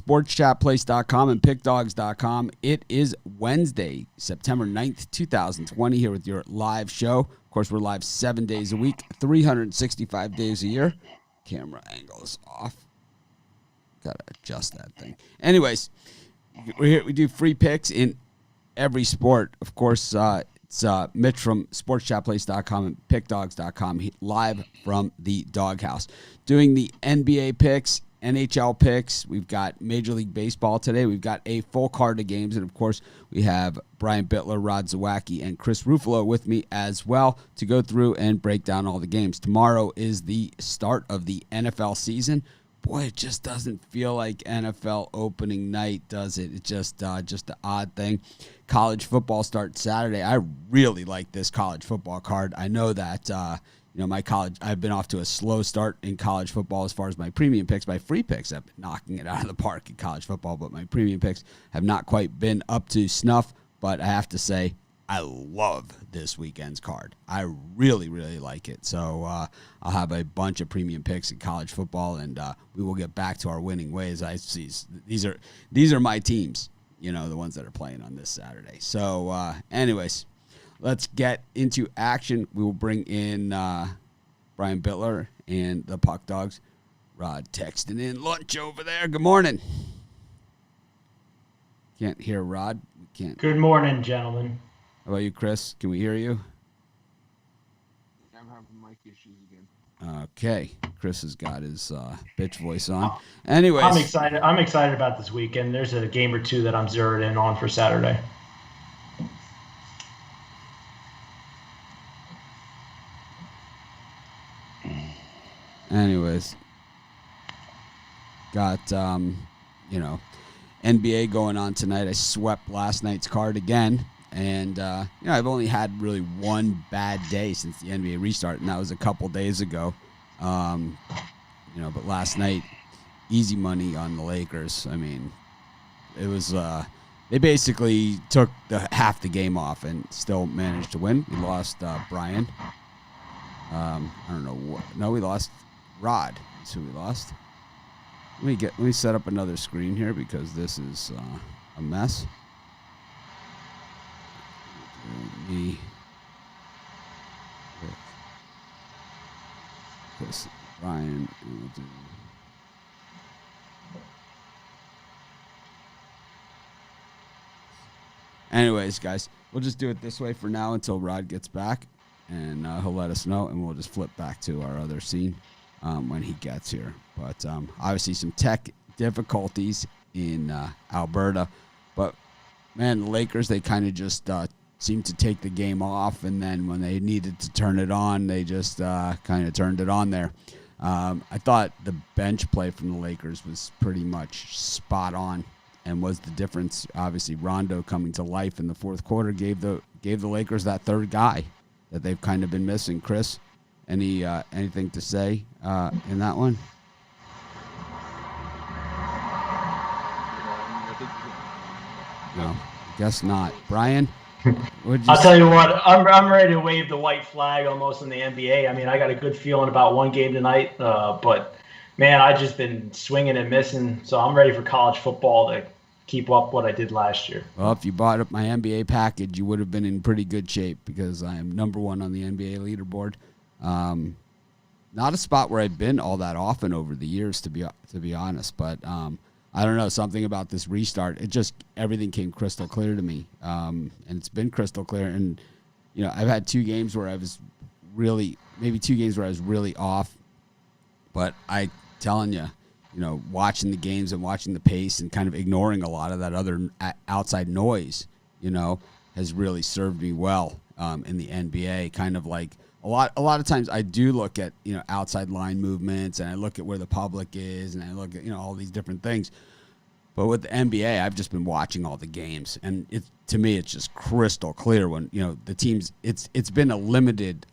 sportschatplace.com and pickdogs.com. It is Wednesday, September 9th, 2020, here with your live show. Of course, we're live 7 days a week, 365 days a year. Camera angle is off. Got to adjust that thing. Anyways, we're here. We do free picks in every sport. Of course, it's Mitch from sportschatplace.com and pickdogs.com, live from the doghouse. Doing the NBA picks, NHL picks. We've got Major League Baseball today. We've got a full card of games. And, of course, we have Brian Bittler, Rod Zawacki, and Chris Ruffalo with me as well to go through and break down all the games. Tomorrow is the start of the NFL season. Boy, it just doesn't feel like NFL opening night, does it? It's just an odd thing. College football starts Saturday. I really like this college football card. I know that I've been off to a slow start in college football as far as my premium picks. My free picks have been knocking it out of the park in college football, but my premium picks have not quite been up to snuff. But I have to say, I love this weekend's card. I really, really like it. So I'll have a bunch of premium picks in college football, and we will get back to our winning ways. I see these are my teams, the ones that are playing on this Saturday. So anyways, let's get into action. We will bring in Brian Bittler and the Puck Dogs. Rod texting in lunch over there. Good morning. Can't hear Rod. We can't. Good morning, gentlemen. How about you, Chris? Can we hear you? I'm having mic issues again. Okay. Chris has got his bitch voice on. Anyways. I'm excited about this weekend. There's a game or two that I'm zeroed in on for Saturday. Anyways. Got, NBA going on tonight. I swept last night's card again. And, I've only had really one bad day since the NBA restart, and that was a couple days ago. But last night, easy money on the Lakers. I mean, it was they basically took half the game off and still managed to win. We lost Brian. I don't know what. No, we lost Rod. That's who we lost. Let me set up another screen here because this is a mess. Me, Chris, Brian, and we'll do. Anyways, guys, we'll just do it this way for now until Rod gets back, and he'll let us know, and we'll just flip back to our other scene when he gets here. But obviously, some tech difficulties in Alberta, but man, the Lakers, they kind of just seemed to take the game off, and then when they needed to turn it on, they just kind of turned it on there. I thought the bench play from the Lakers was pretty much spot on, and was the difference. Obviously, Rondo coming to life in the fourth quarter gave the Lakers that third guy that they've kind of been missing. Chris, anything to say in that one? No, I guess not. Brian? I'll tell you what, I'm ready to wave the white flag almost in the NBA. I mean, I got a good feeling about one game tonight, but, man, I've just been swinging and missing, so I'm ready for college football to keep up what I did last year. Well, if you bought up my NBA package, you would have been in pretty good shape because I am number one on the NBA leaderboard. Not a spot where I've been all that often over the years, to be honest, but I don't know, something about this restart. Everything came crystal clear to me. And it's been crystal clear. And, I've had two games where I was really off. But I telling you, watching the games and watching the pace and kind of ignoring a lot of that other outside noise, has really served me well in the NBA. Kind of like a lot of times I do look at, outside line movements, and I look at where the public is, and I look at, all these different things. But with the NBA, I've just been watching all the games, and to me, it's just crystal clear when, the teams, it's been a limited,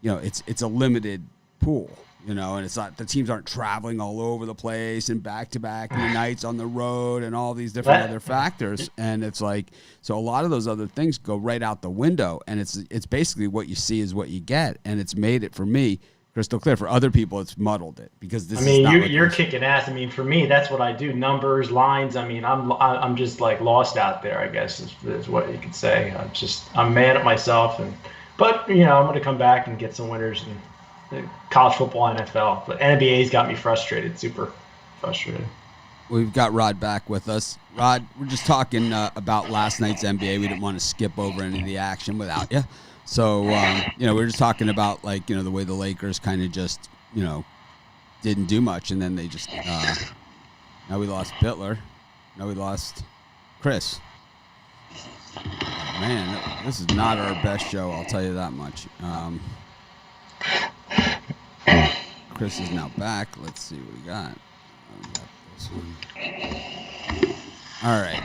it's a limited pool, and it's not, the teams aren't traveling all over the place and back-to-back nights on the road and all these different other factors. And it's like, so a lot of those other things go right out the window, and it's basically what you see is what you get. And it's made it for me crystal clear. For other people, it's muddled it because this. I mean, is not you're kicking ass. I mean, for me, that's what I do. Numbers, lines. I mean, I'm just like lost out there. I guess is what you could say. I'm mad at myself, but I'm going to come back and get some winners in college football, NFL. But NBA's got me frustrated, super frustrated. We've got Rod back with us. Rod, we're just talking about last night's NBA. We didn't want to skip over any of the action without you. So, we were just talking about, the way the Lakers kind of just, didn't do much. And then they just, now we lost Bittler. Now we lost Chris. Man, this is not our best show, I'll tell you that much. Chris is now back. Let's see what we got. All right.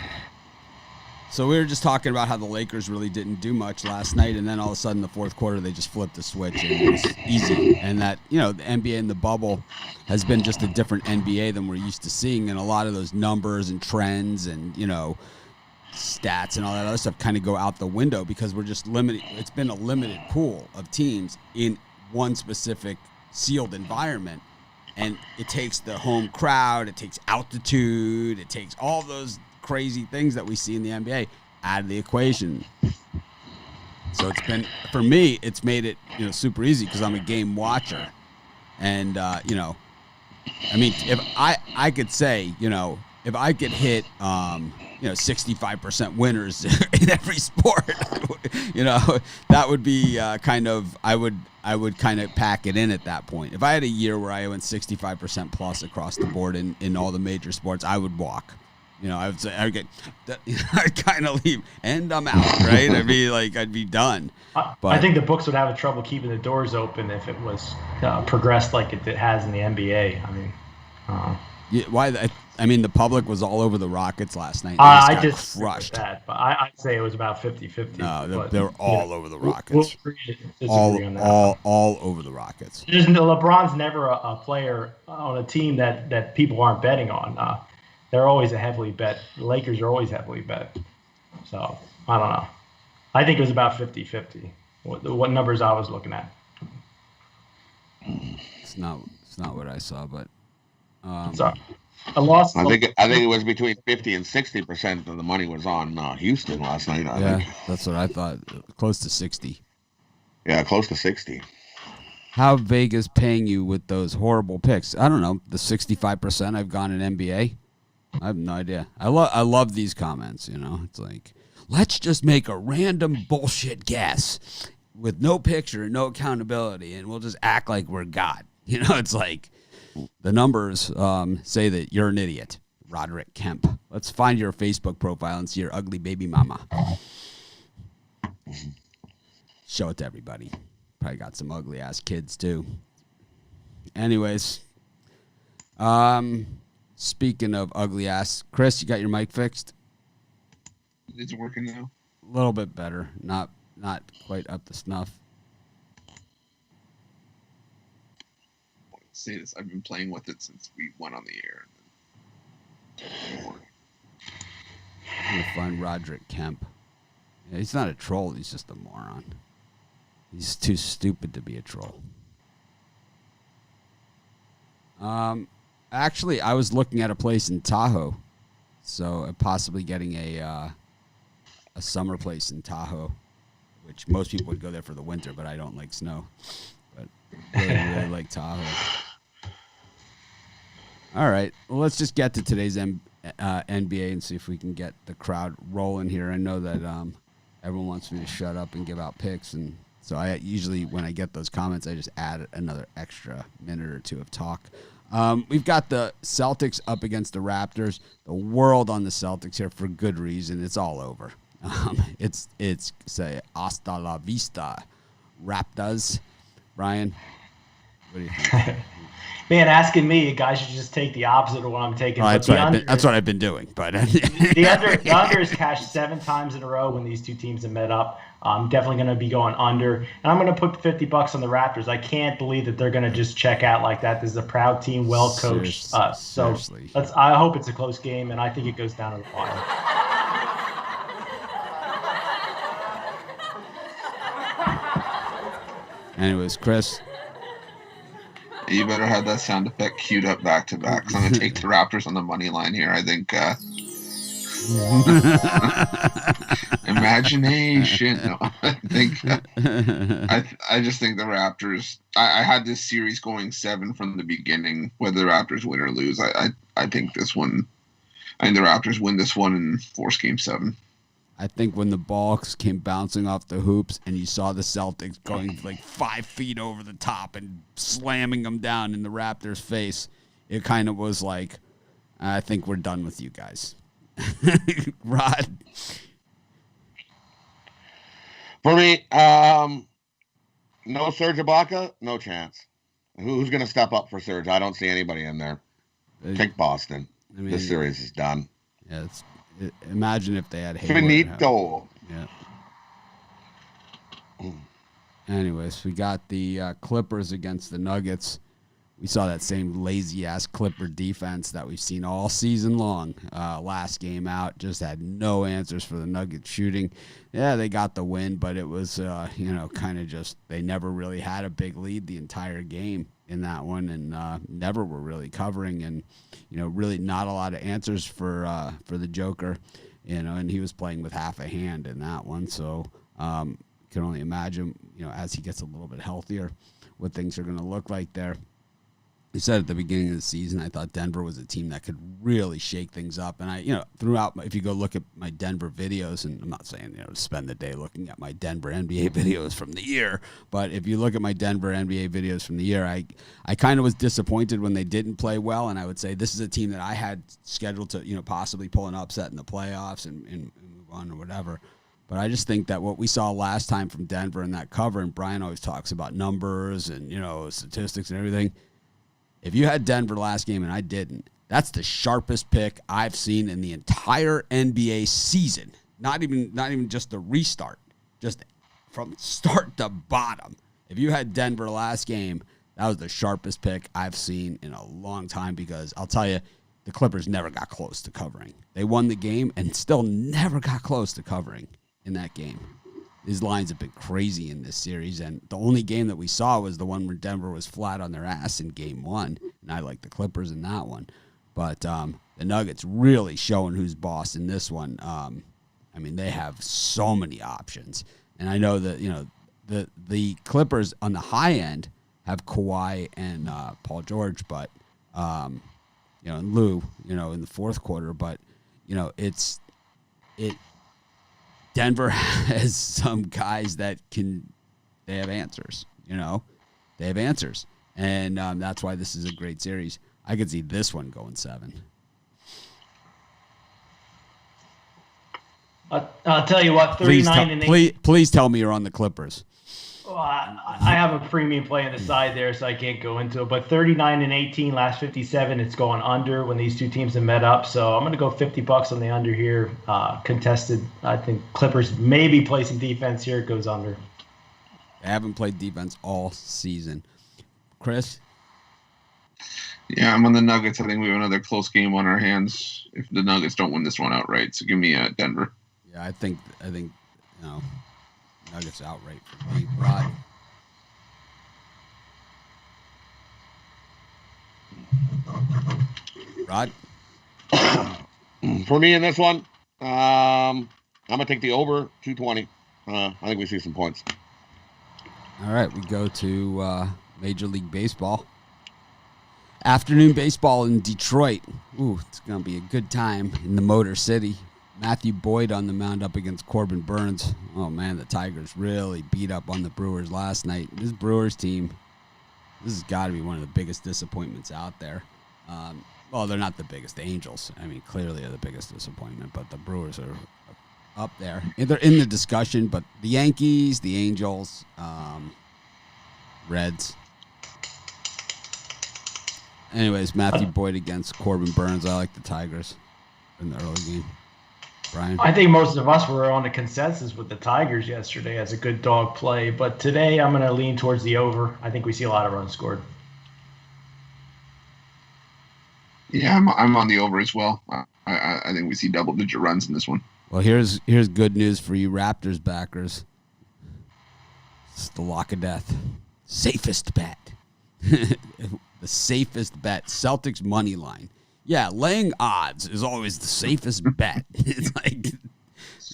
So we were just talking about how the Lakers really didn't do much last night, and then all of a sudden the fourth quarter they just flipped the switch and it was easy. And that, the NBA in the bubble has been just a different NBA than we're used to seeing, and a lot of those numbers and trends and, stats and all that other stuff kind of go out the window because we're just limited. It's been a limited pool of teams in one specific sealed environment. And it takes the home crowd, it takes altitude, it takes all those crazy things that we see in the NBA out of the equation. So it's been, for me, it's made it, super easy because I'm a game watcher. And, I mean, if I could say, if I could hit, 65% winners in every sport, that would be kind of, I would kind of pack it in at that point. If I had a year where I went 65% plus across the board in all the major sports, I would walk. I would say I'd kind of leave, and I'm out, right? I'd be done. But I think the books would have trouble keeping the doors open if it was progressed like it has in the NBA. I mean, yeah, why? I mean, the public was all over the Rockets last night. I just crushed that, but I'd say it was about 50-50. No, they were all over the Rockets. We'll all over the Rockets. LeBron's never a player on a team that people aren't betting on. They're always a heavily bet. The Lakers are always heavily bet. So I don't know. I think it was about 50-50. What numbers I was looking at. It's not what I saw, but. Sorry. I think it was between 50 and 60% of the money was on Houston last night. I think. That's what I thought. Close to 60. Yeah, close to 60. How Vegas paying you with those horrible picks? I don't know. The 65% I've gone in NBA. I have no idea. I love these comments. It's like, let's just make a random bullshit guess with no picture and no accountability, and we'll just act like we're God. It's like. The numbers say that you're an idiot, Roderick Kemp. Let's find your Facebook profile and see your ugly baby mama. Show it to everybody. Probably got some ugly ass kids too. Anyways, speaking of ugly ass, Chris, you got your mic fixed? Is it working now? A little bit better. Not quite up to snuff. Say this. I've been playing with it since we went on the air. I'm gonna find Roderick Kemp. Yeah, he's not a troll. He's just a moron. He's too stupid to be a troll. Actually, I was looking at a place in Tahoe, so possibly getting a summer place in Tahoe, which most people would go there for the winter, but I don't like snow. But really like Tahoe. All right. Well, let's just get to today's NBA and see if we can get the crowd rolling here. I know that everyone wants me to shut up and give out picks, and so I usually, when I get those comments, I just add another extra minute or two of talk. We've got the Celtics up against the Raptors. The world on the Celtics here for good reason. It's all over. It's say hasta la vista, Raptors. Brian, what do you think? Man, asking me, guys should just take the opposite of what I'm taking. That's what I've been doing. But the under is cashed 7 times in a row when these two teams have met up. I'm definitely going to be going under, and I'm going to put $50 on the Raptors. I can't believe that they're going to just check out like that. This is a proud team, well coached. So I hope it's a close game, and I think it goes down to the wire. Anyways, Chris. You better have that sound effect queued up back to back. 'Cause I'm going to take the Raptors on the money line here. I think imagination. No, I think I just think the Raptors. I had this series going 7 from the beginning, whether the Raptors win or lose. I think this one. I think the Raptors win this one and force Game 7. I think when the ball came bouncing off the hoops and you saw the Celtics going like 5 feet over the top and slamming them down in the Raptors' face, it kind of was like, I think we're done with you guys. Rod? For me, no Serge Ibaka, no chance. Who's going to step up for Serge? I don't see anybody in there. Take Boston. I mean, this series is done. Yeah, imagine if they had Hayward. Finito. Yeah. Anyways, we got the Clippers against the Nuggets. We saw that same lazy-ass Clipper defense that we've seen all season long. Last game out, just had no answers for the Nuggets shooting. Yeah, they got the win, but it was, kind of just they never really had a big lead the entire game in that one, and never were really covering, and really not a lot of answers for the Joker, and he was playing with half a hand in that one. So can only imagine, as he gets a little bit healthier, what things are going to look like there. You said at the beginning of the season, I thought Denver was a team that could really shake things up. And throughout, if you go look at my Denver videos, and I'm not saying, spend the day looking at my Denver NBA videos from the year, but if you look at my Denver NBA videos from the year, I kind of was disappointed when they didn't play well. And I would say this is a team that I had scheduled to, possibly pull an upset in the playoffs and move on or whatever. But I just think that what we saw last time from Denver in that cover, and Brian always talks about numbers and, statistics and everything. If you had Denver last game and I didn't, that's the sharpest pick I've seen in the entire NBA season. Not even just the restart, just from start to bottom. If you had Denver last game, that was the sharpest pick I've seen in a long time, because I'll tell you, the Clippers never got close to covering. They won the game and still never got close to covering in that game. These lines have been crazy in this series, and the only game that we saw was the one where Denver was flat on their ass in Game 1, and I like the Clippers in that one. But the Nuggets really showing who's boss in this one. They have so many options, and I know that the Clippers on the high end have Kawhi and Paul George, but and Lou, in the fourth quarter, but Denver has some guys that they have answers, they have answers. And that's why this is a great series. I could see this one going 7. I'll tell you what, 39 and 8. Please tell me you're on the Clippers. Well, I have a premium play on the side there, so I can't go into it. But 39 and 18, last 57, it's going under when these two teams have met up. So I'm going to go $50 on the under here. Contested. I think Clippers maybe play some defense here. It goes under. They haven't played defense all season. Chris? Yeah, I'm on the Nuggets. I think we have another close game on our hands if the Nuggets don't win this one outright. So give me Denver. Yeah, I think Nuggets outright for me. Rod? Rod? For me in this one, I'm going to take the over 220. I think we see some points. All right, we go to Major League Baseball. Afternoon baseball in Detroit. Ooh, it's going to be a good time in the Motor City. Matthew Boyd on the mound up against Corbin Burns. Oh, man, the Tigers really beat up on the Brewers last night. This Brewers team, this has got to be one of the biggest disappointments out there. Well, they're not the biggest. The Angels, clearly are the biggest disappointment, but the Brewers are up there. They're in the discussion, but the Yankees, the Angels, Reds. Anyways, Matthew Boyd against Corbin Burns. I like the Tigers in the early game. Brian? I think most of us were on a consensus with the Tigers yesterday as a good dog play, but today I'm going to lean towards the over. I think we see a lot of runs scored. Yeah, I'm on the over as well. I think we see double-digit runs in this one. Well, here's good news for you Raptors backers. It's the lock of death. Safest bet. The safest bet, Celtics money line. Yeah, laying odds is always the safest bet. It's like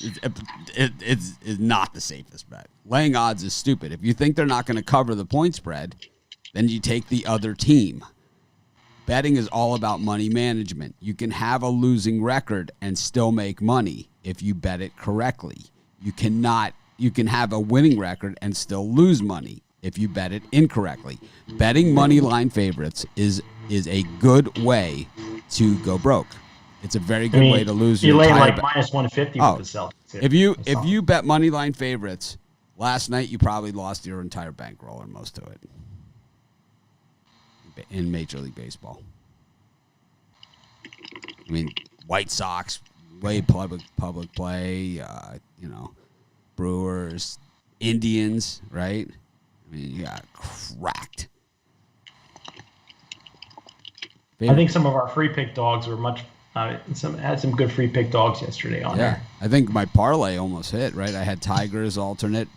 it's not the safest bet. Laying odds is stupid. If you think they're not going to cover the point spread, then you take the other team. Betting is all about money management. You can have a losing record and still make money if you bet it correctly. You can have a winning record and still lose money if you bet it incorrectly. Betting money line favorites is a good way to go broke. It's a very good way to lose your entire like minus 150 with the Celtics. If you bet money line favorites last night, you probably lost your entire bankroll or most of it in Major League Baseball. I mean, White Sox, way public play, Brewers, Indians, right? I mean, you got cracked. I think some of our free pick dogs were had some good free pick dogs yesterday on there. I think my parlay almost hit, right? I had Tigers alternate,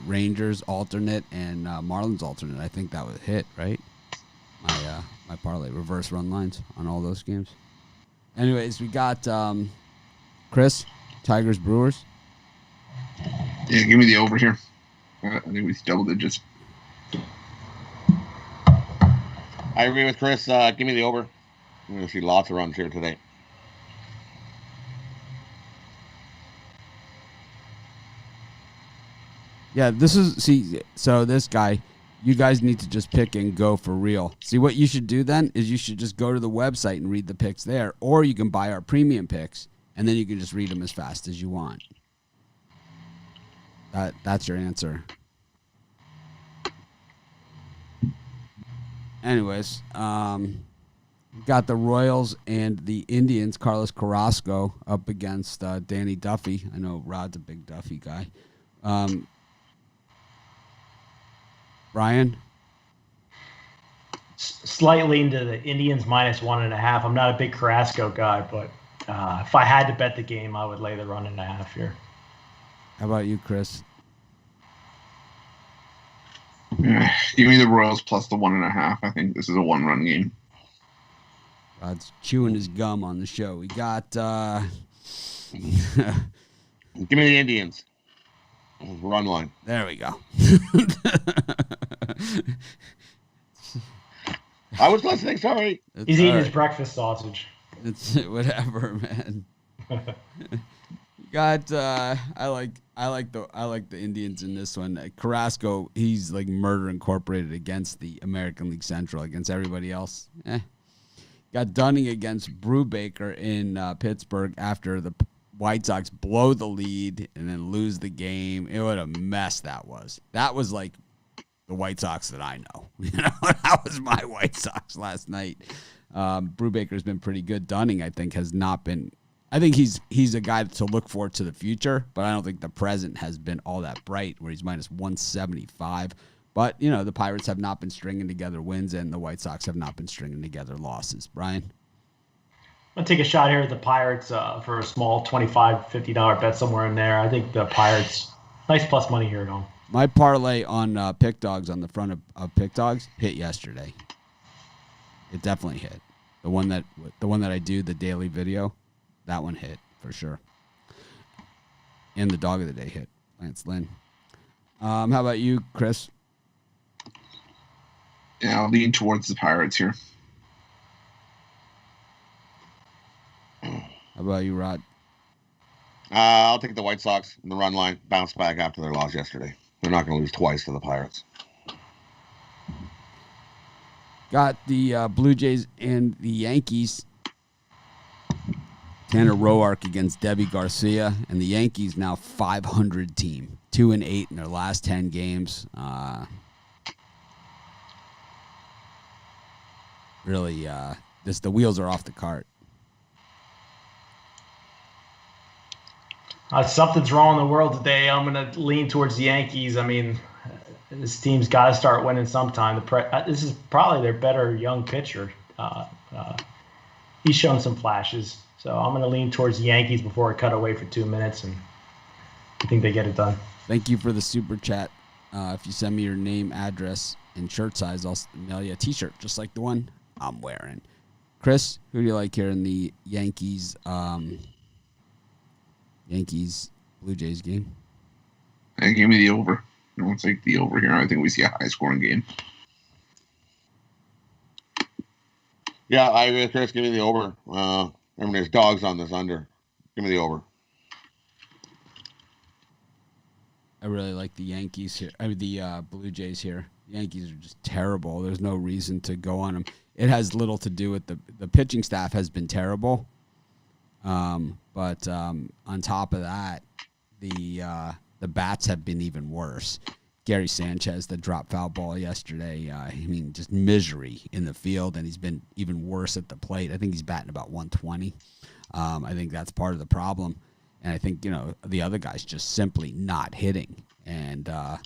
Rangers alternate, and Marlins alternate. I think that was hit, right? My parlay, reverse run lines on all those games. Anyways, we got Chris, Tigers, Brewers. Yeah, give me the over here. I think we double digits. I agree with Chris. Give me the over. I'm going to see lots of runs here today. Yeah, so this guy, you guys need to just pick and go for real. See, what you should do then is you should just go to the website and read the picks there, or you can buy our premium picks, and then you can just read them as fast as you want. That's your answer. Anyways, got the Royals and the Indians, Carlos Carrasco, up against Danny Duffy. I know Rod's a big Duffy guy. Brian? Slightly into the Indians minus 1.5. I'm not a big Carrasco guy, but if I had to bet the game, I would lay the 1.5 here. How about you, Chris? Give me the Royals plus the 1.5. I think this is a one-run game. Rod's chewing his gum on the show. We got... Give me the Indians. Run line. There we go. I was listening, sorry. He's eating his breakfast sausage. It's whatever, man. Got I like the Indians in this one. Carrasco, he's like Murder Incorporated against the American League Central, against everybody else. Got Dunning against Brubaker in Pittsburgh after the White Sox blow the lead and then lose the game. What a mess that was. That was like the White Sox that I know. That was my White Sox last night. Brubaker's been pretty good. Dunning, I think, has not been. I think he's a guy to look for to the future, but I don't think the present has been all that bright, where he's minus 175. But, the Pirates have not been stringing together wins, and the White Sox have not been stringing together losses. Brian? I'm going to take a shot here at the Pirates for a small $25, $50 bet somewhere in there. I think the Pirates, nice plus money here at home. My parlay on Pick Dogs on the front of Pick Dogs hit yesterday. It definitely hit. The one that I do, the daily video, that one hit for sure. And the dog of the day hit, Lance Lynn. How about you, Chris? Yeah, I'll lean towards the Pirates here. How about you, Rod? I'll take the White Sox in the run line. Bounce back after their loss yesterday. They're not going to lose twice to the Pirates. Got the Blue Jays and the Yankees. Tanner Roark against Debbie Garcia, and the Yankees now 500 team, 2-8 in their last 10 games. Really, the wheels are off the cart. Something's wrong in the world today. I'm going to lean towards the Yankees. I mean, this team's got to start winning sometime. This is probably their better young pitcher. He's shown some flashes. So I'm going to lean towards the Yankees before I cut away for 2 minutes, and I think they get it done. Thank you for the super chat. If you send me your name, address, and shirt size, I'll mail you a T-shirt just like the one I'm wearing. Chris, who do you like here in the Yankees Blue Jays game? Hey, give me the over. I'll take the over here. I think we see a high-scoring game. Yeah, I agree with Chris. Give me the over. Remember, there's dogs on this under. Give me the over. I really like the Yankees here. I mean, the Blue Jays here. The Yankees are just terrible. There's no reason to go on them. It has little to do with the pitching staff has been terrible. But on top of that, the bats have been even worse. Gary Sanchez, the drop foul ball yesterday, just misery in the field, and he's been even worse at the plate. I think he's batting about 120. I think that's part of the problem. And I think, the other guy's just simply not hitting. And, I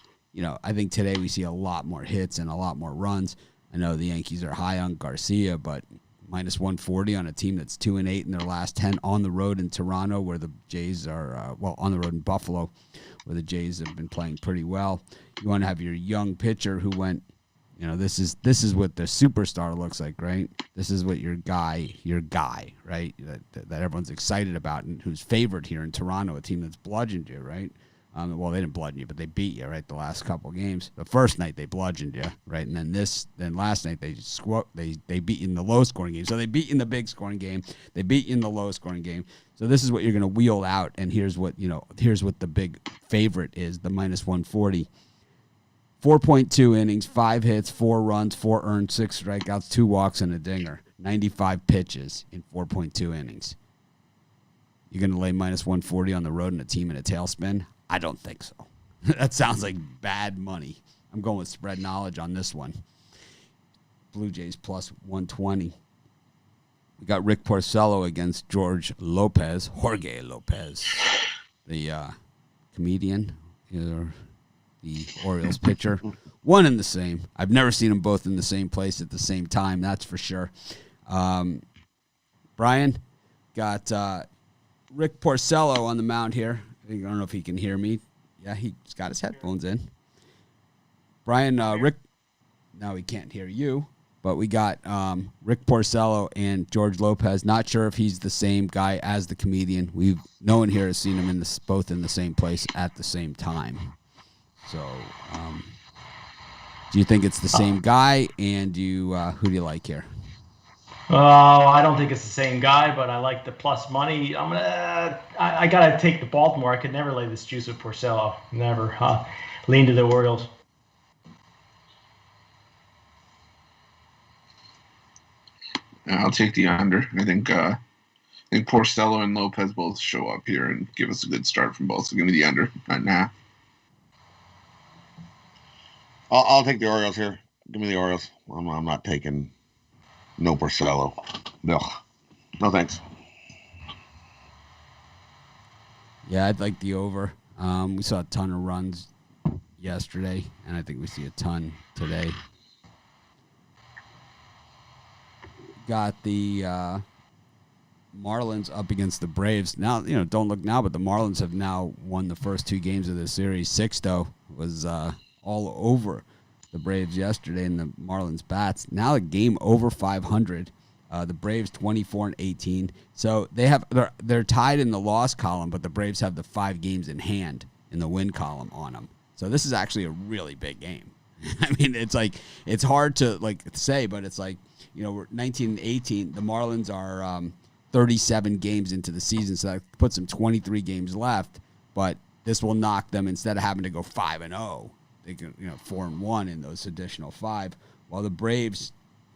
think today we see a lot more hits and a lot more runs. I know the Yankees are high on Garcia, but minus 140 on a team that's 2-8 in their last 10 on the road in Toronto, where the Jays are, on the road in Buffalo, where the Jays have been playing pretty well. You want to have your young pitcher who went, this is what the superstar looks like, right? This is what your guy, right? That everyone's excited about and who's favored here in Toronto, a team that's bludgeoned you, right? They didn't bludgeon you, but they beat you, right? The last couple games. The first night they bludgeoned you, right? And then last night they beat you in the low scoring game. So they beat you in the big scoring game. They beat you in the low scoring game. So this is what you're going to wheel out. And here's what the big favorite is, the minus 140. 4.2 innings, 5 hits, 4 runs, 4 earned, 6 strikeouts, 2 walks, and a dinger. 95 pitches in 4.2 innings. You're going to lay minus 140 on the road and a team in a tailspin? I don't think so. That sounds like bad money. I'm going with spread knowledge on this one. Blue Jays plus 120. We got Rick Porcello against Jorge Lopez, the comedian, the Orioles pitcher. One and the same. I've never seen them both in the same place at the same time, that's for sure. Brian got Rick Porcello on the mound here. I don't know if he can hear me. Yeah, he's got his headphones in. Brian, Rick, now he can't hear you, but we got Rick Porcello and George Lopez. Not sure if he's the same guy as the comedian. No one here has seen him both in the same place at the same time. So, do you think it's the same guy? And who do you like here? I don't think it's the same guy, but I like the plus money. I gotta take the Baltimore. I could never lay this juice with Porcello. Never. Lean to the Orioles. I'll take the under. I think Porcello and Lopez both show up here and give us a good start from both. So give me the under, 9.5. I'll take the Orioles here. Give me the Orioles. I'm not taking no Porcello. No thanks. Yeah, I'd like the over. We saw a ton of runs yesterday, and I think we see a ton today. Got the Marlins up against the Braves. Now, don't look now, but the Marlins have now won the first 2 games of this series. Sixto was all over the Braves yesterday, and the Marlins bats. Now a game over 500. The Braves 24-18. So they're tied in the loss column, but the Braves have the 5 games in hand in the win column on them. So this is actually a really big game. I mean, it's hard to say, but it's we're 19-18. The Marlins are 37 games into the season, so that puts them 23 games left. But this will knock them, instead of having to go 5-0, they can 4-1 in those additional 5. While the Braves,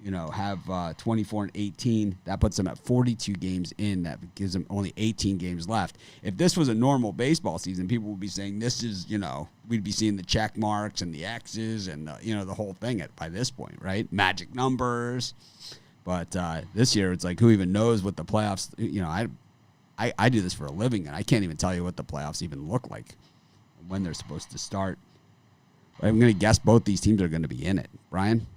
have 24-18, that puts them at 42 games in. That gives them only 18 games left. If this was a normal baseball season, people would be saying this is, we'd be seeing the check marks and the X's and the whole thing by this point, right? Magic numbers. But this year, it's who even knows what the playoffs? I do this for a living, and I can't even tell you what the playoffs even look like, when they're supposed to start. But I'm going to guess both these teams are going to be in it. Brian?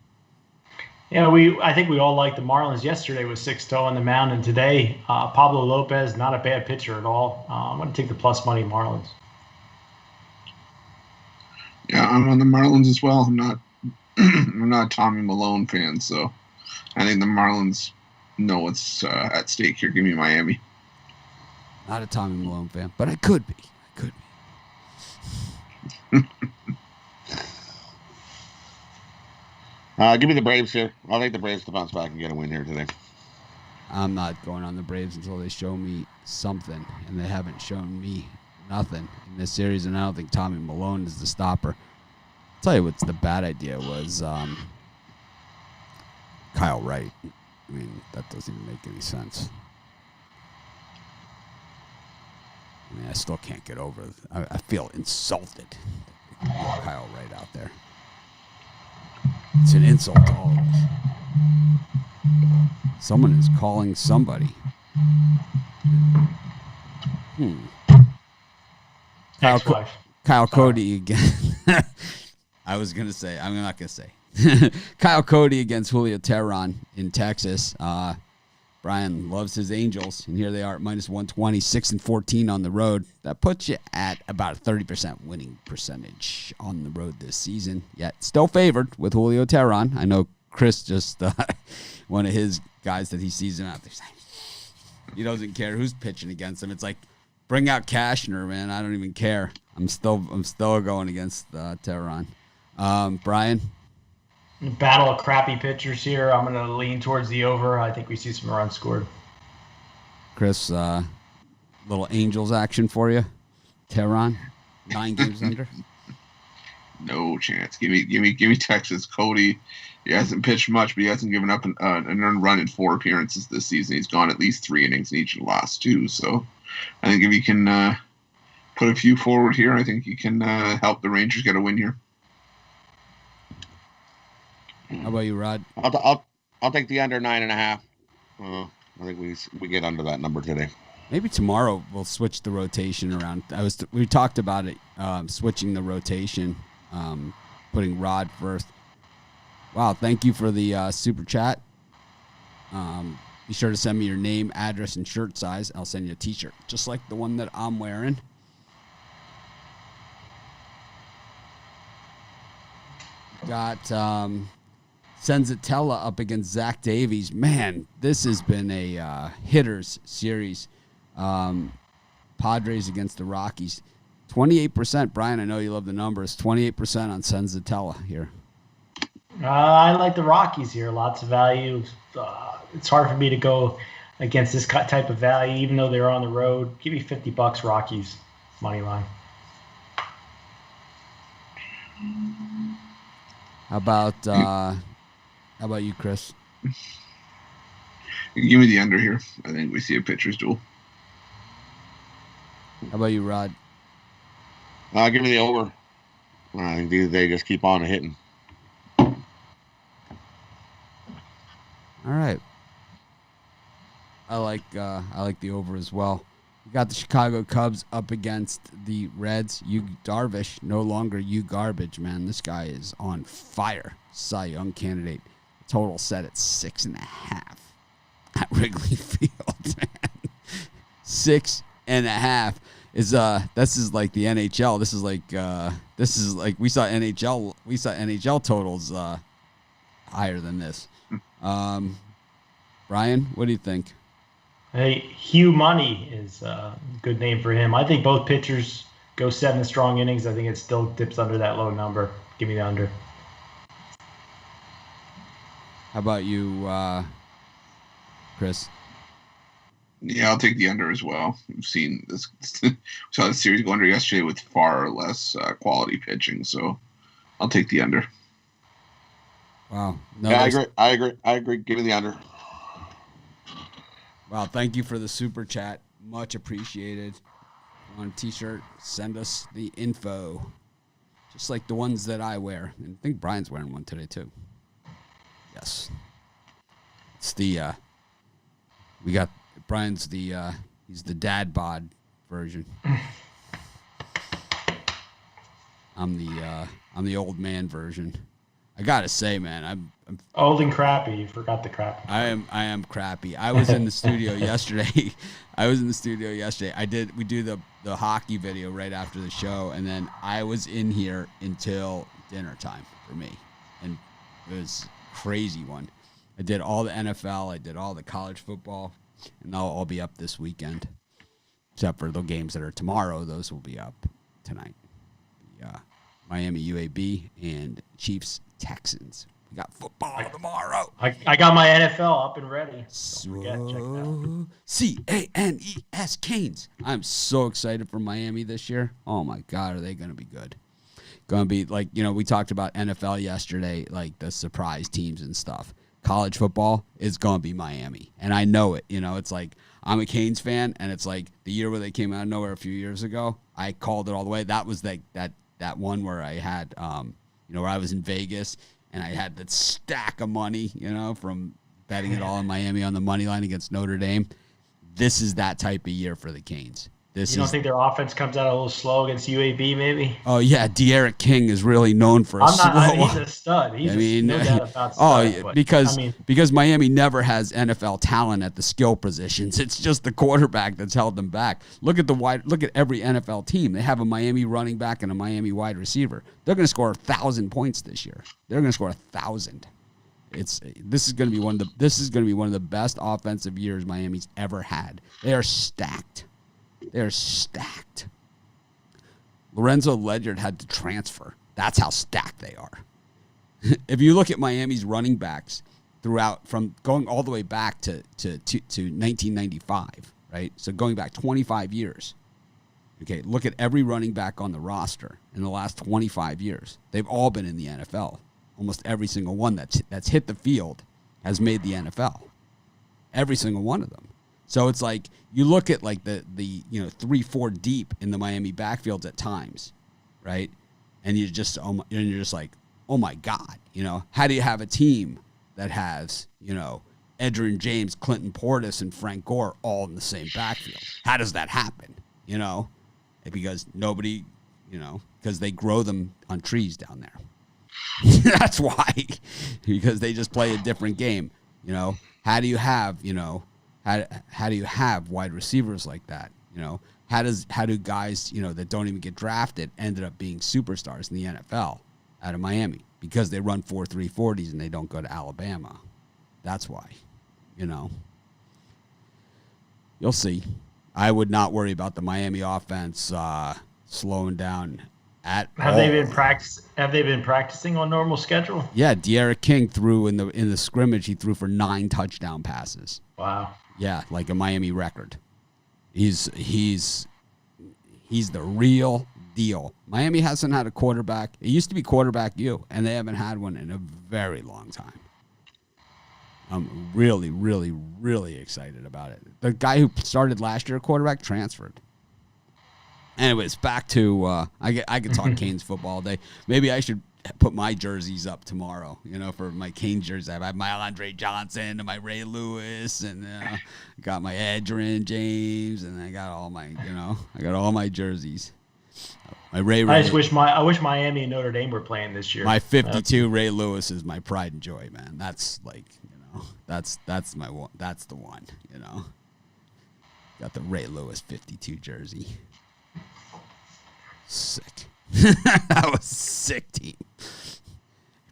Yeah, I think we all liked the Marlins yesterday with Sixto on the mound, and today Pablo Lopez, not a bad pitcher at all. I'm going to take the plus money Marlins. Yeah, I'm on the Marlins as well. I'm not I'm not a Tommy Malone fan, so I think the Marlins know what's at stake here. Give me Miami. Not a Tommy Malone fan, but I could be. Give me the Braves here. I'll take the Braves to bounce back and get a win here today. I'm not going on the Braves until they show me something, and they haven't shown me nothing in this series, and I don't think Tommy Malone is the stopper. I'll tell you what's the bad idea was Kyle Wright. I mean, that doesn't even make any sense. I mean, I still can't get over it. I feel insulted that they put Kyle Wright out there. It's an insult to all of us. Someone is calling somebody. Kyle Cody again. I was going to say, I'm not going to say. Kyle Cody against Julio Teheran in Texas. Brian loves his Angels, and here they are at minus 120, 6-14 on the road. That puts you at about a 30% winning percentage on the road this season. Yet still favored with Julio Teheran. I know Chris just one of his guys that he sees him out there. He doesn't care who's pitching against him. It's like, bring out Cashner, man. I don't even care. I'm still going against Teheran. Brian. Battle of crappy pitchers here. I'm going to lean towards the over. I think we see some runs scored. Chris, little Angels action for you. Teheran, 9 games under. No chance. Give me Texas. Cody. He hasn't pitched much, but he hasn't given up an earned run in 4 appearances this season. He's gone at least 3 innings in each of the last 2. So I think if he can put a few forward here, I think he can help the Rangers get a win here. How about you, Rod? I'll take the under 9.5. I think we get under that number today. Maybe tomorrow we'll switch the rotation around. We talked about it, switching the rotation, putting Rod first. Wow, thank you for the super chat. Be sure to send me your name, address, and shirt size. I'll send you a T-shirt, just like the one that I'm wearing. Got Senzatella up against Zach Davies. Man, this has been a hitters series. Padres against the Rockies. 28%. Brian, I know you love the numbers. 28% on Senzatella here. I like the Rockies here. Lots of value. It's hard for me to go against this type of value, even though they're on the road. Give me $50 Rockies money line. How about you, Chris? Give me the under here. I think we see a pitcher's duel. How about you, Rod? Give me the over. I think they just keep on hitting. All right. I like the over as well. We got the Chicago Cubs up against the Reds. Yu Darvish, no longer Yu Garbage, man. This guy is on fire. Cy Young candidate. Total set at 6.5 at Wrigley Field, man. 6.5 is this is like the NHL. This is like we saw NHL totals higher than this. Brian, what do you think? Hey, Hugh Money is a good name for him. I think both pitchers go 7 strong innings. I think it still dips under that low number. Give me the under. How about you, Chris? Yeah, I'll take the under as well. We've seen this. Saw the series go under yesterday with far less quality pitching, so I'll take the under. Wow. No, yeah, I agree. Give me the under. Wow, thank you for the super chat. Much appreciated. On a T-shirt, send us the info. Just like the ones that I wear. And I think Brian's wearing one today, too. Yes. It's the, we got, Brian's the, he's the dad bod version. I'm the old man version. I gotta say, man, I'm old and crappy. You forgot the crap. I am crappy. I was in the studio yesterday. We do the hockey video right after the show, and then I was in here until dinner time for me, and it was a crazy one. I did all the NFL, I did all the college football, and they'll all be up this weekend, except for the games that are tomorrow. Those will be up tonight. The Miami UAB and Chiefs Texans. We got football tomorrow. I got my NFL up and ready. Canes, Canes. I'm so excited for Miami this year. Oh my God, are they going to be good? Going to be like, we talked about NFL yesterday, like the surprise teams and stuff. College football is going to be Miami, and I know it. It's like I'm a Canes fan, and it's like the year where they came out of nowhere a few years ago. I called it all the way. That was like that one where I had, where I was in Vegas. And I had that stack of money, from betting it all in Miami on the money line against Notre Dame. This is that type of year for the Canes. You don't think their offense comes out a little slow against UAB, maybe? Oh yeah, De'Aaron King is really known for a slow. He's a stud. No doubt about stud. Because Miami never has NFL talent at the skill positions. It's just the quarterback that's held them back. Look at every NFL team. They have a Miami running back and a Miami wide receiver. They're going to score 1,000 points this year. They're going to score 1,000. This is going to be one of the best offensive years Miami's ever had. They are stacked. They're stacked. Lorenzo Ledyard had to transfer. That's how stacked they are. If you look at Miami's running backs throughout, from going all the way back to 1995, right? So going back 25 years. Okay, look at every running back on the roster in the last 25 years. They've all been in the NFL. Almost every single one that's hit the field has made the NFL. Every single one of them. So it's like you look at like the 3-4 deep in the Miami backfields at times, right? And you're just like, oh my God, how do you have a team that has Edgerrin James, Clinton Portis, and Frank Gore all in the same backfield? How does that happen? Because nobody, because they grow them on trees down there. That's why, because they just play a different game. How do you have How do you have wide receivers like that? How do guys, that don't even get drafted ended up being superstars in the NFL out of Miami? Because they run 4.3 40s and they don't go to Alabama. That's why, You'll see. I would not worry about the Miami offense slowing down at all. Have they been practicing on normal schedule? Yeah, De'Aaron King threw in the scrimmage. He threw for 9 touchdown passes. Wow. Yeah, like a Miami record. He's the real deal. Miami hasn't had a quarterback. It used to be quarterback you, and they haven't had one in a very long time. I'm really, really, really excited about it. The guy who started last year quarterback transferred. Anyways, back to I could talk Canes football all day. Maybe I should put my jerseys up tomorrow, for my Canes jerseys. I have my Andre Johnson and my Ray Lewis, and got my Edgerrin James, and I got all my jerseys. My I wish Miami and Notre Dame were playing this year. My 52 Ray Lewis is my pride and joy, man. That's like, that's my one. That's the one, Got the Ray Lewis 52 jersey. Sick. That was a sick team.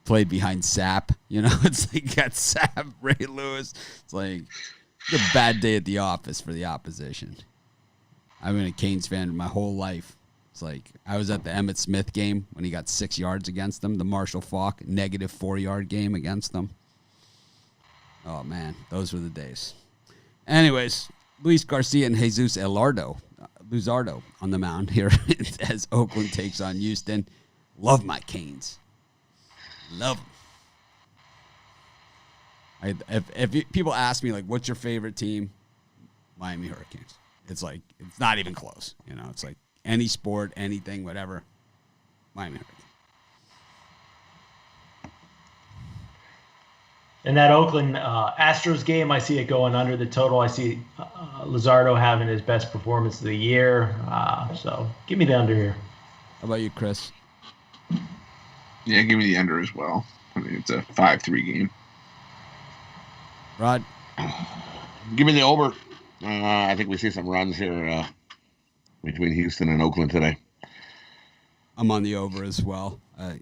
Played behind Sapp. It's like got Sapp, Ray Lewis. It's like a bad day at the office for the opposition. I've been a Canes fan my whole life. It's like I was at the Emmitt Smith game when he got 6 yards against them. The Marshall Faulk -4-yard game against them. Oh, man. Those were the days. Anyways, Luis Garcia and Jesus Luzardo on the mound here as Oakland takes on Houston. Love my Canes. Love them. If people ask me, like, what's your favorite team? Miami Hurricanes. It's like, it's not even close. It's like any sport, anything, whatever. Miami Hurricanes. In that Oakland Astros game, I see it going under the total. I see Luzardo having his best performance of the year. So give me the under here. How about you, Chris? Yeah, give me the under as well. I mean, it's a 5-3 game. Rod? Give me the over. I think we see some runs here between Houston and Oakland today. I'm on the over as well. I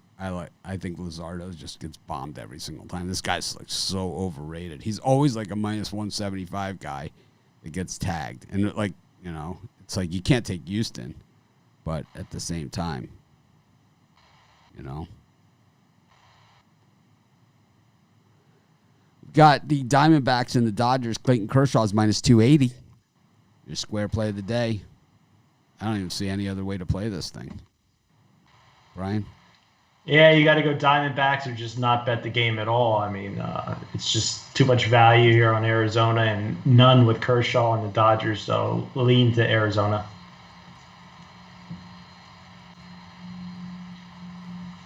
think Luzardo just gets bombed every single time. This guy's like so overrated. He's always like a minus 175 guy that gets tagged. And like, you know, it's like you can't take Houston, but at the same time, you know. Got the Diamondbacks and the Dodgers. Clayton Kershaw's minus 280. Your square play of the day. I don't even see any other way to play this thing. Brian? Yeah, you got to go Diamondbacks or just not bet the game at all. I mean, it's just too much value here on Arizona and none with Kershaw and the Dodgers, so lean to Arizona.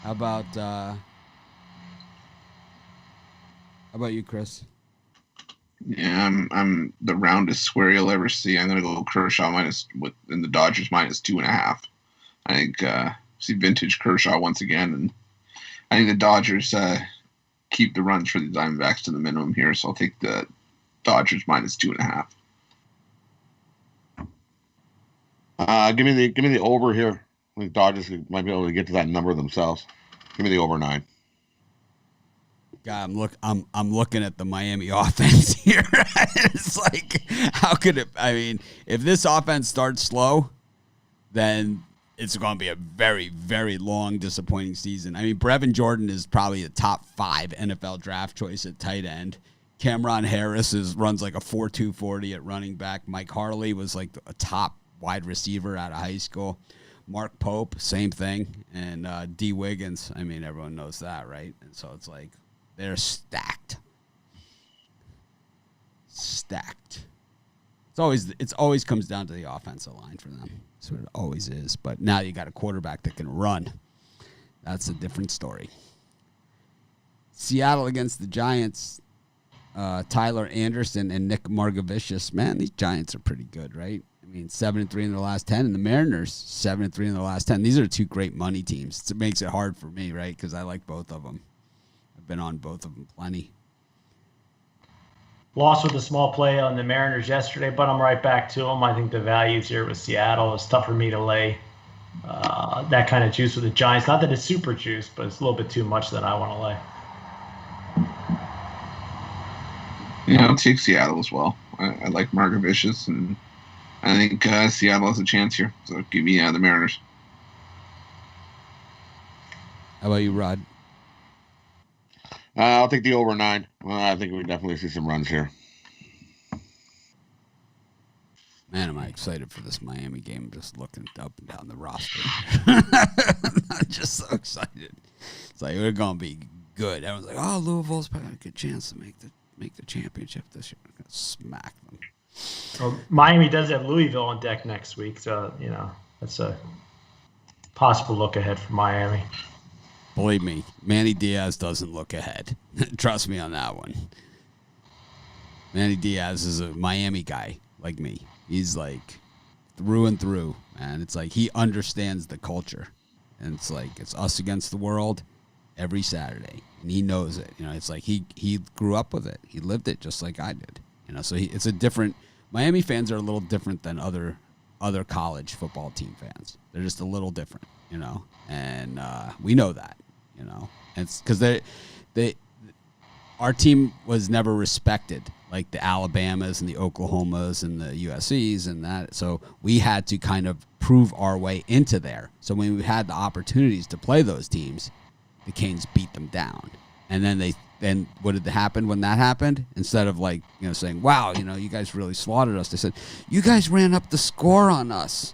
How about you, Chris? Yeah, I'm the roundest square you'll ever see. I'm gonna go Kershaw and the Dodgers minus 2.5. I think see vintage Kershaw once again, and I think the Dodgers keep the runs for the Diamondbacks to the minimum here. So I'll take the Dodgers minus 2.5. Give me the over here. I think Dodgers might be able to get to that number themselves. Give me the over 9. God, I'm looking at the Miami offense here. It's like, how could it? I mean, if this offense starts slow, then it's going to be a very, very long, disappointing season. I mean, Brevin Jordan is probably a top 5 NFL draft choice at tight end. Cameron Harris runs like a 4.2 40 at running back. Mike Harley was like a top wide receiver out of high school. Mark Pope, same thing. And D. Wiggins, I mean, everyone knows that, right? And so it's like, they're stacked. It's always comes down to the offensive line for them. That's what it always is. But now you got a quarterback that can run. That's a different story. Seattle against the Giants. Tyler Anderson and Nick Margevicius. Man, these Giants are pretty good, right? I mean, 7-3 in their last 10, and the Mariners 7-3 in their last 10. These are 2 great money teams. It makes it hard for me, right? Because I like both of them. Been on both of them plenty. Lost with a small play on the Mariners yesterday, but I'm right back to them. I think the values here with Seattle. It's tough for me to lay that kind of juice with the Giants. Not that it's super juice, but it's a little bit too much that I want to lay. Yeah, I'll take Seattle as well. I like Margevicius, and I think Seattle has a chance here. So give me the Mariners. How about you, Rod? I'll take the over 9. Well, I think we definitely see some runs here. Man, am I excited for this Miami game. I'm just looking up and down the roster. I'm just so excited. It's like, we're going to be good. Everyone's like, oh, Louisville's probably got a good chance to make the championship this year. I'm going to smack them. Well, Miami does have Louisville on deck next week, so, you know, that's a possible look ahead for Miami. Believe me, Manny Diaz doesn't look ahead. Trust me on that one. Manny Diaz is a Miami guy like me. He's like through and through, man. It's like he understands the culture. And it's like it's us against the world every Saturday. And he knows it. You know, it's like he grew up with it. He lived it just like I did. You know, so it's a different Miami fans are a little different than other college football team fans. They're just a little different, you know. And we know that. You know, it's because our team was never respected like the Alabamas and the Oklahomas and the USCs and that. So we had to kind of prove our way into there. So when we had the opportunities to play those teams, the Canes beat them down. And then what did happen when that happened? Instead of like, you know, saying, wow, you know, you guys really slaughtered us. They said, you guys ran up the score on us.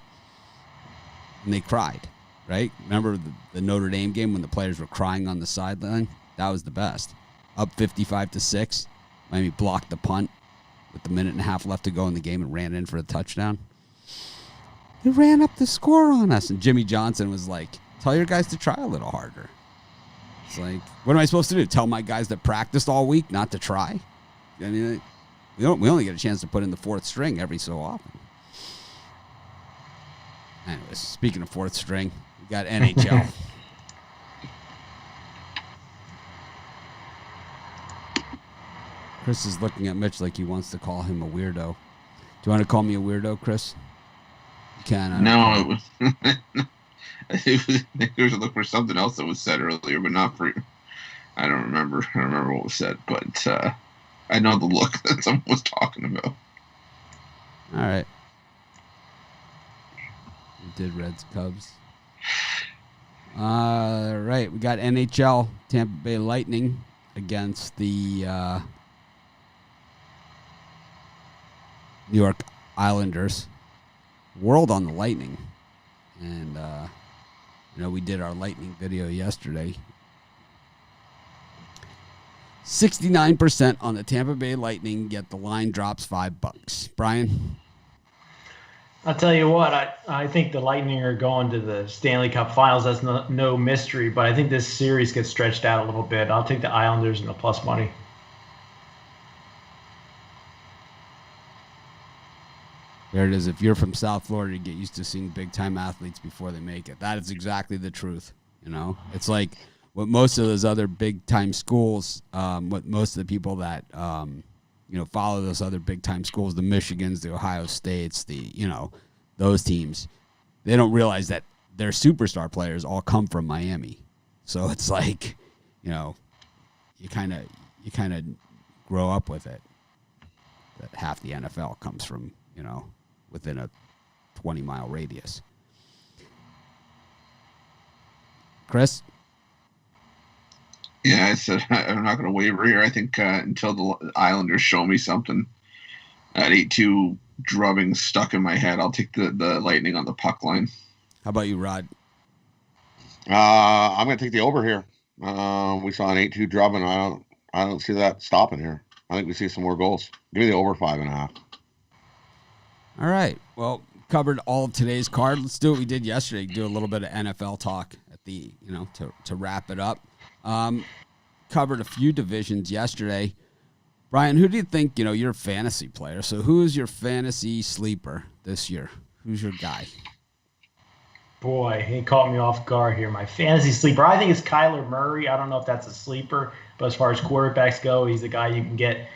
And they cried. Right? Remember the Notre Dame game when the players were crying on the sideline? That was the best. Up 55-6. Miami blocked the punt with a minute and a half left to go in the game and ran in for a touchdown. They ran up the score on us. And Jimmy Johnson was like, tell your guys to try a little harder. It's like, what am I supposed to do? Tell my guys that practiced all week not to try? I mean, we only get a chance to put in the 4th string every so often. Anyways, speaking of 4th string, we got NHL. Chris is looking at Mitch like he wants to call him a weirdo. Do you want to call me a weirdo, Chris? You can. No, it was a look for something else that was said earlier, but not for. I don't remember. I don't remember what was said, but I know the look that someone was talking about. All right. We did Reds Cubs. All right, we got NHL Tampa Bay Lightning against the New York Islanders. World on the Lightning. And, we did our Lightning video yesterday. 69% on the Tampa Bay Lightning, yet the line drops $5. Brian? I'll tell you what, I think the Lightning are going to the Stanley Cup Finals. That's no mystery, but I think this series gets stretched out a little bit. I'll take the Islanders and the plus money. There it is. If you're from South Florida, you get used to seeing big-time athletes before they make it. That is exactly the truth. It's like what most of those other big-time schools, what most of the people that follow those other big-time schools, the Michigans, the Ohio States, those teams, they don't realize that their superstar players all come from Miami. So it's like, you kind of grow up with it. That half the NFL comes from, within a 20-mile radius. Chris? Yeah, I said I'm not going to waver here. I think until the Islanders show me something, that 8-2 drubbing stuck in my head, I'll take the Lightning on the puck line. How about you, Rod? I'm going to take the over here. We saw an 8-2 drubbing. I don't see that stopping here. I think we see some more goals. Give me the over 5.5. All right. Well, covered all of today's card. Let's do what we did yesterday. Do a little bit of NFL talk at the, to wrap it up. Covered a few divisions yesterday. Brian, who do you think, you're a fantasy player, so who is your fantasy sleeper this year? Who's your guy? Boy, he caught me off guard here. My fantasy sleeper, I think it's Kyler Murray. I don't know if that's a sleeper, but as far as quarterbacks go, he's the guy you can get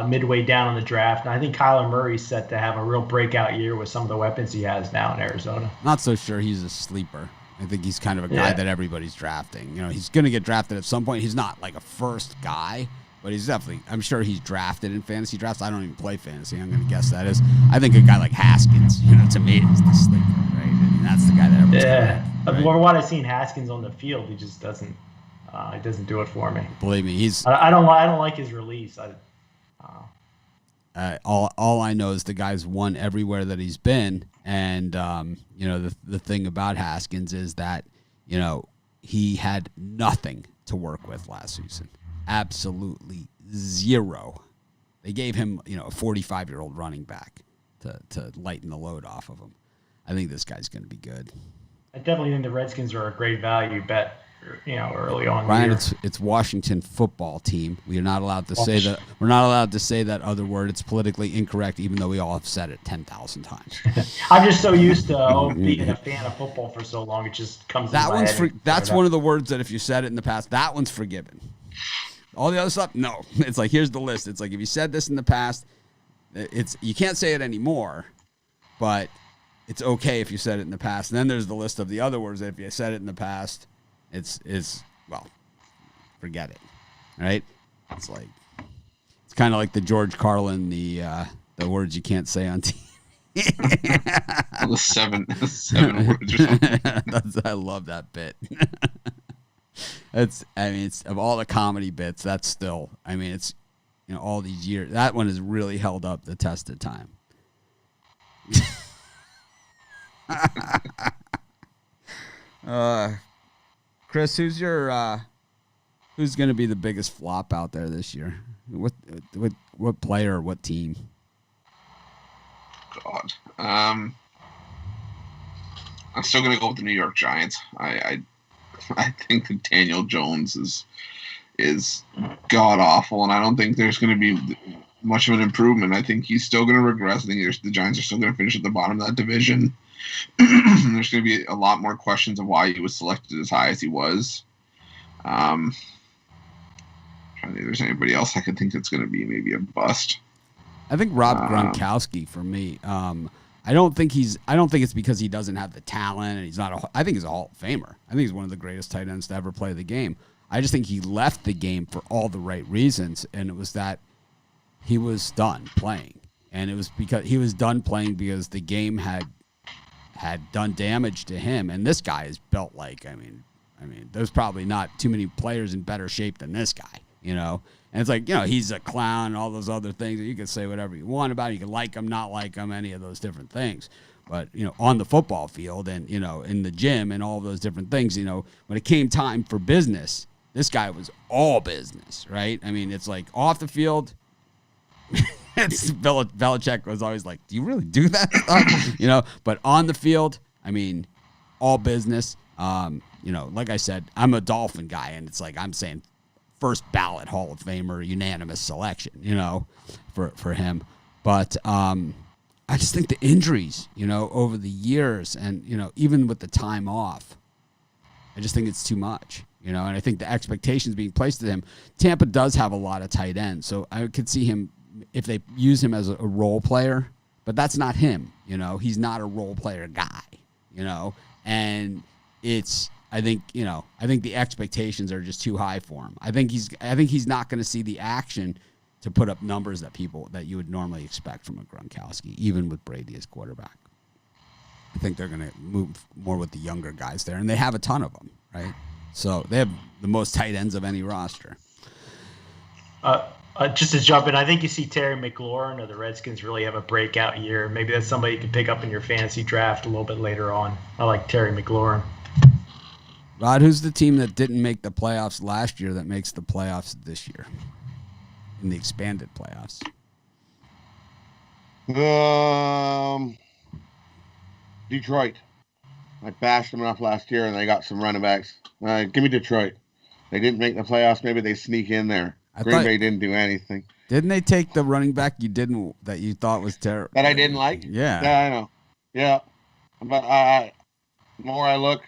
midway down in the draft. And I think Kyler Murray's set to have a real breakout year with some of the weapons he has now in Arizona. Not so sure he's a sleeper. I think he's kind of a guy that everybody's drafting. He's going to get drafted at some point. He's not like a first guy, but he's definitely, I'm sure he's drafted in fantasy drafts. I don't even play fantasy. I'm going to guess that is. I think a guy like Haskins, to me, is the sleeper, right? I mean, that's the guy that everyone's right? From what I've seen Haskins on the field, he just doesn't do it for me. Believe me, I don't like his release. All I know is the guy's won everywhere that he's been, and the thing about Haskins is that he had nothing to work with last season, absolutely zero. They gave him a 45-year-old running back to lighten the load off of him. I think this guy's going to be good. I definitely think the Redskins are a great value bet. Early on. Brian, it's Washington football team. We are not allowed to say that. We're not allowed to say that other word. It's politically incorrect, even though we all have said it 10,000 times. I'm just so used to being a fan of football for so long, it just comes. That one's that's one of the words that if you said it in the past, that one's forgiven. All the other stuff, no. It's like here's the list. It's like if you said this in the past, you can't say it anymore, but it's okay if you said it in the past. And then there's the list of the other words that if you said it in the past. It's forget it, right? It's kind of like the George Carlin, the words you can't say on TV. The seven words or something. I love that bit. It's of all the comedy bits, that's still, it's, all these years, that one has really held up the test of time. Chris, who's going to be the biggest flop out there this year? What player or what team? God, I'm still going to go with the New York Giants. I think that Daniel Jones is god awful, and I don't think there's going to be much of an improvement. I think he's still going to regress. I think the Giants are still going to finish at the bottom of that division. There's going to be a lot more questions of why he was selected as high as he was. I don't think there's anybody else I could think that's going to be maybe a bust. I think Rob Gronkowski for me. I don't think it's because he doesn't have the talent and he's not. I think he's a Hall of Famer. I think he's one of the greatest tight ends to ever play the game. I just think he left the game for all the right reasons, and it was that he was done playing, and it was because he was done playing because the game had done damage to him. And this guy is built like, I mean, there's probably not too many players in better shape than this guy, you know. And it's like, you know, he's a clown and all those other things. You can say whatever you want about him. You can like him, not like him, any of those different things. But, you know, on the football field and, you know, in the gym and all of those different things, you know, when it came time for business, this guy was all business, right? I mean, it's like off the field, it's Belichick was always like, do you really do that stuff? You know, but on the field, I mean, all business. You know, like I said, I'm a Dolphin guy, and it's like I'm saying first ballot Hall of Famer, unanimous selection, you know, for him. But I just think the injuries, you know, over the years and, you know, even with the time off, I just think it's too much, you know, and I think the expectations being placed on him. Tampa does have a lot of tight ends, so I could see him if they use him as a role player, but that's not him, you know. He's not a role player guy, you know, and I think the expectations are just too high for him. I think he's not going to see the action to put up numbers that you would normally expect from a Gronkowski, even with Brady as quarterback. I think they're going to move more with the younger guys there, and they have a ton of them, right? So they have the most tight ends of any roster. Just to jump in, I think you see Terry McLaurin of the Redskins really have a breakout year. Maybe that's somebody you can pick up in your fantasy draft a little bit later on. I like Terry McLaurin. Rod, who's the team that didn't make the playoffs last year that makes the playoffs this year in the expanded playoffs? Detroit. I bashed them enough last year, and they got some running backs. Give me Detroit. They didn't make the playoffs. Maybe they sneak in there. Green Bay didn't do anything. Didn't they take the running back that you thought was terrible? That I didn't like? Yeah. Yeah, I know. Yeah. But the more I look,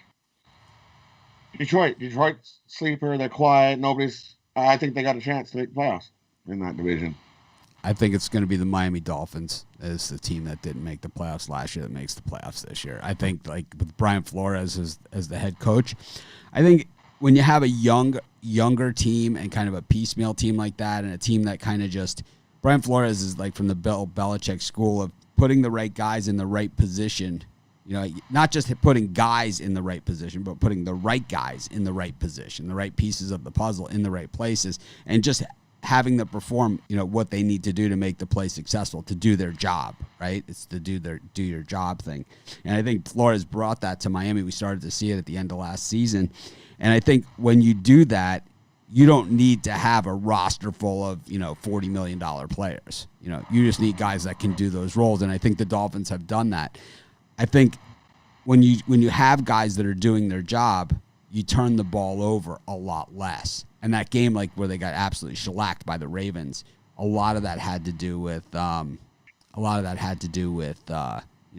Detroit sleeper, they're quiet. I think they got a chance to make the playoffs in that division. I think it's going to be the Miami Dolphins as the team that didn't make the playoffs last year that makes the playoffs this year. I think, like, with Brian Flores as the head coach, I think when you have a younger team and kind of a piecemeal team like that, and a team that kind of just – Brian Flores is like from the Bill Belichick school of putting the right guys in the right position. You know, not just putting guys in the right position, but putting the right guys in the right position, the right pieces of the puzzle in the right places, and just having them perform, you know, what they need to do to make the play successful, to do their job, right? It's the do your job thing. And I think Flores brought that to Miami. We started to see it at the end of last season. And I think when you do that, you don't need to have a roster full of, you know, $40 million players. You know, you just need guys that can do those roles. And I think the Dolphins have done that. I think when you have guys that are doing their job, you turn the ball over a lot less. And that game, like where they got absolutely shellacked by the Ravens, a lot of that had to do with you know,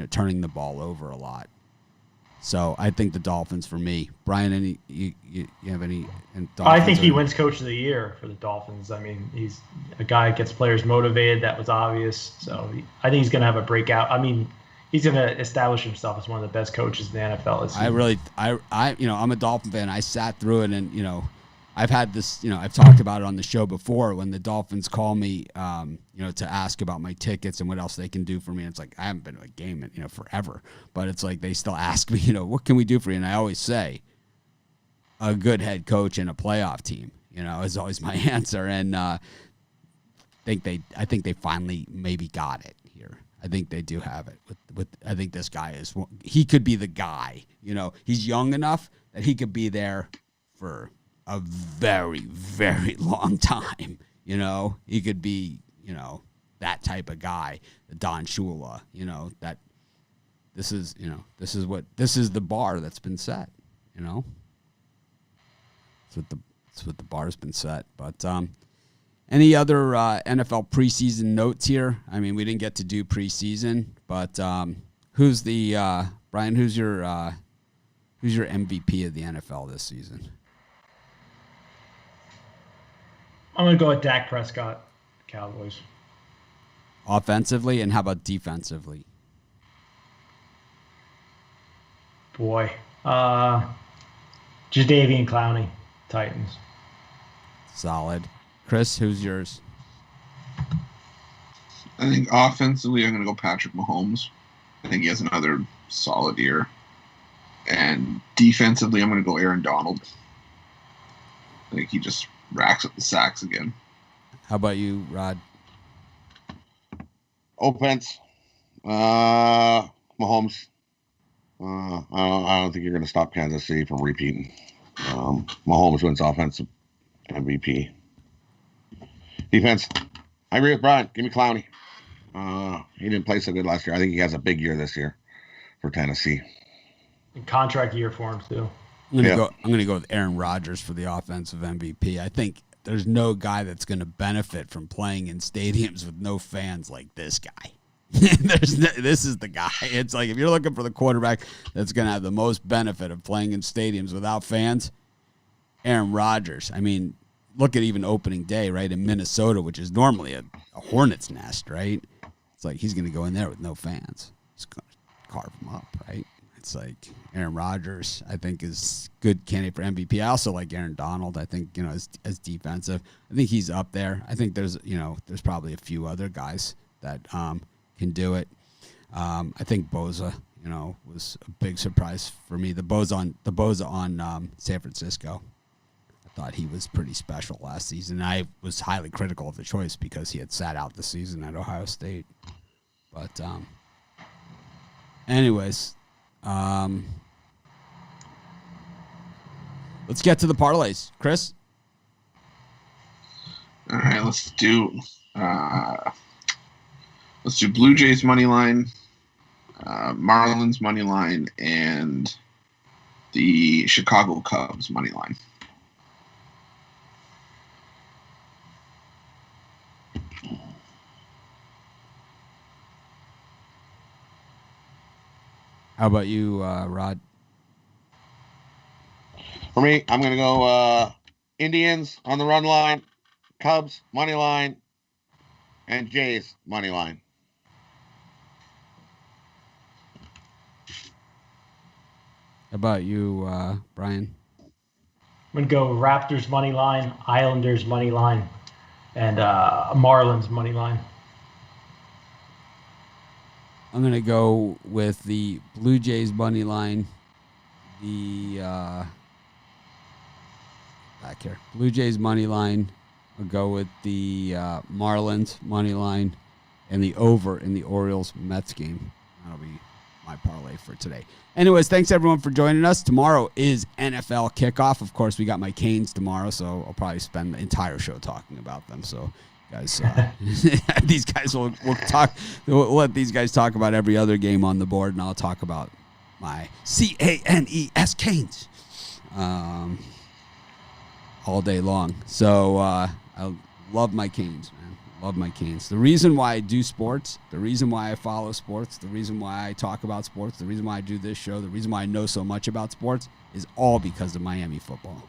turning the ball over a lot. So I think the Dolphins for me. Brian, you have any I think he wins Coach of the Year for the Dolphins. I mean, he's a guy that gets players motivated. That was obvious. So I think he's going to have a breakout. I mean, he's going to establish himself as one of the best coaches in the NFL. I'm a Dolphin fan. I sat through it, and, you know, I've had this, you know, I've talked about it on the show before when the Dolphins call me, you know, to ask about my tickets and what else they can do for me. And it's like, I haven't been to a game in, you know, forever, but it's like, they still ask me, you know, what can we do for you? And I always say a good head coach and a playoff team, you know, is always my answer. And, I think they finally maybe got it here. I think they do have it I think this guy he could be the guy, you know, he's young enough that he could be there for a very, very long time. You know, he could be, you know, that type of guy, Don Shula, you know, that this is the bar that's been set, you know. It's what the bar's been set. But any other NFL preseason notes here? I mean, we didn't get to do preseason, but who's the Brian, who's your MVP of the NFL this season? I'm going to go with Dak Prescott, Cowboys. Offensively, and how about defensively? Boy. Jadeveon Clowney, Titans. Solid. Chris, who's yours? I think offensively, I'm going to go Patrick Mahomes. I think he has another solid year. And defensively, I'm going to go Aaron Donald. I think he just racks up the sacks again. How about you, Rod? Offense. Mahomes. I don't think you're going to stop Kansas City from repeating. Mahomes wins offensive MVP. Defense. I agree with Brian. Give me Clowney. He didn't play so good last year. I think he has a big year this year for Tennessee. Contract year for him too. I'm gonna go with Aaron Rodgers for the offensive MVP. I think there's no guy that's going to benefit from playing in stadiums with no fans like this guy. This is the guy. It's like if you're looking for the quarterback that's going to have the most benefit of playing in stadiums without fans, Aaron Rodgers. I mean, look at even opening day, right, in Minnesota, which is normally a hornet's nest, right? It's like he's going to go in there with no fans. He's going to carve them up, right? It's like Aaron Rodgers, I think, is good candidate for MVP. I also like Aaron Donald. I think, as defensive, I think he's up there. I think there's probably a few other guys that can do it. I think Bosa, was a big surprise for me. The Bosa on San Francisco. I thought he was pretty special last season. I was highly critical of the choice because he had sat out the season at Ohio State. But anyways. Let's get to the parlays, Chris. All right, let's do Blue Jays money line, Marlins money line, and the Chicago Cubs money line. How about you, Rod? For me, I'm going to go Indians on the run line, Cubs money line, and Jays money line. How about you, Brian? I'm going to go Raptors money line, Islanders money line, and Marlins money line. I'm going to go with the Blue Jays money line, back here. Blue Jays money line. I'll go with the Marlins money line and the over in the Orioles-Mets game. That'll be my parlay for today. Anyways, thanks everyone for joining us. Tomorrow is NFL kickoff. Of course, we got my Canes tomorrow, so I'll probably spend the entire show talking about them. So, guys, these guys will talk. We'll let these guys talk about every other game on the board, and I'll talk about my Canes all day long. So I love my Canes, man. Love my Canes. The reason why I do sports, the reason why I follow sports, the reason why I talk about sports, the reason why I do this show, the reason why I know so much about sports is all because of Miami football.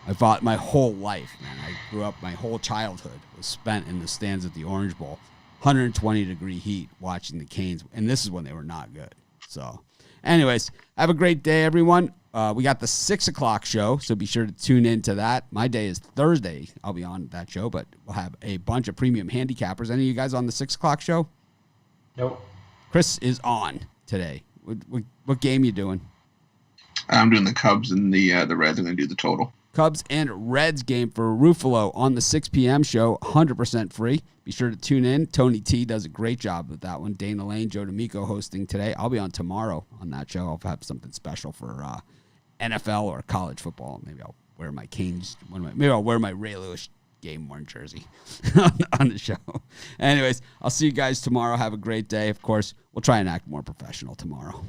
I fought my whole life, man. I grew up, my whole childhood was spent in the stands at the Orange Bowl, 120-degree heat watching the Canes, and this is when they were not good. So, anyways, have a great day, everyone. We got the 6 o'clock show, so be sure to tune in to that. My day is Thursday. I'll be on that show, but we'll have a bunch of premium handicappers. Any of you guys on the 6 o'clock show? Nope. Chris is on today. What game you doing? I'm doing the Cubs and the Reds. I'm going to do the total. Cubs and Reds game for Ruffalo on the 6 p.m. show, 100% free. Be sure to tune in. Tony T does a great job with that one. Dana Lane, Joe D'Amico hosting today. I'll be on tomorrow on that show. I'll have something special for NFL or college football. Maybe I'll wear my Canes. Maybe I'll wear my Ray Lewis game worn jersey on the show. Anyways, I'll see you guys tomorrow. Have a great day. Of course, we'll try and act more professional tomorrow.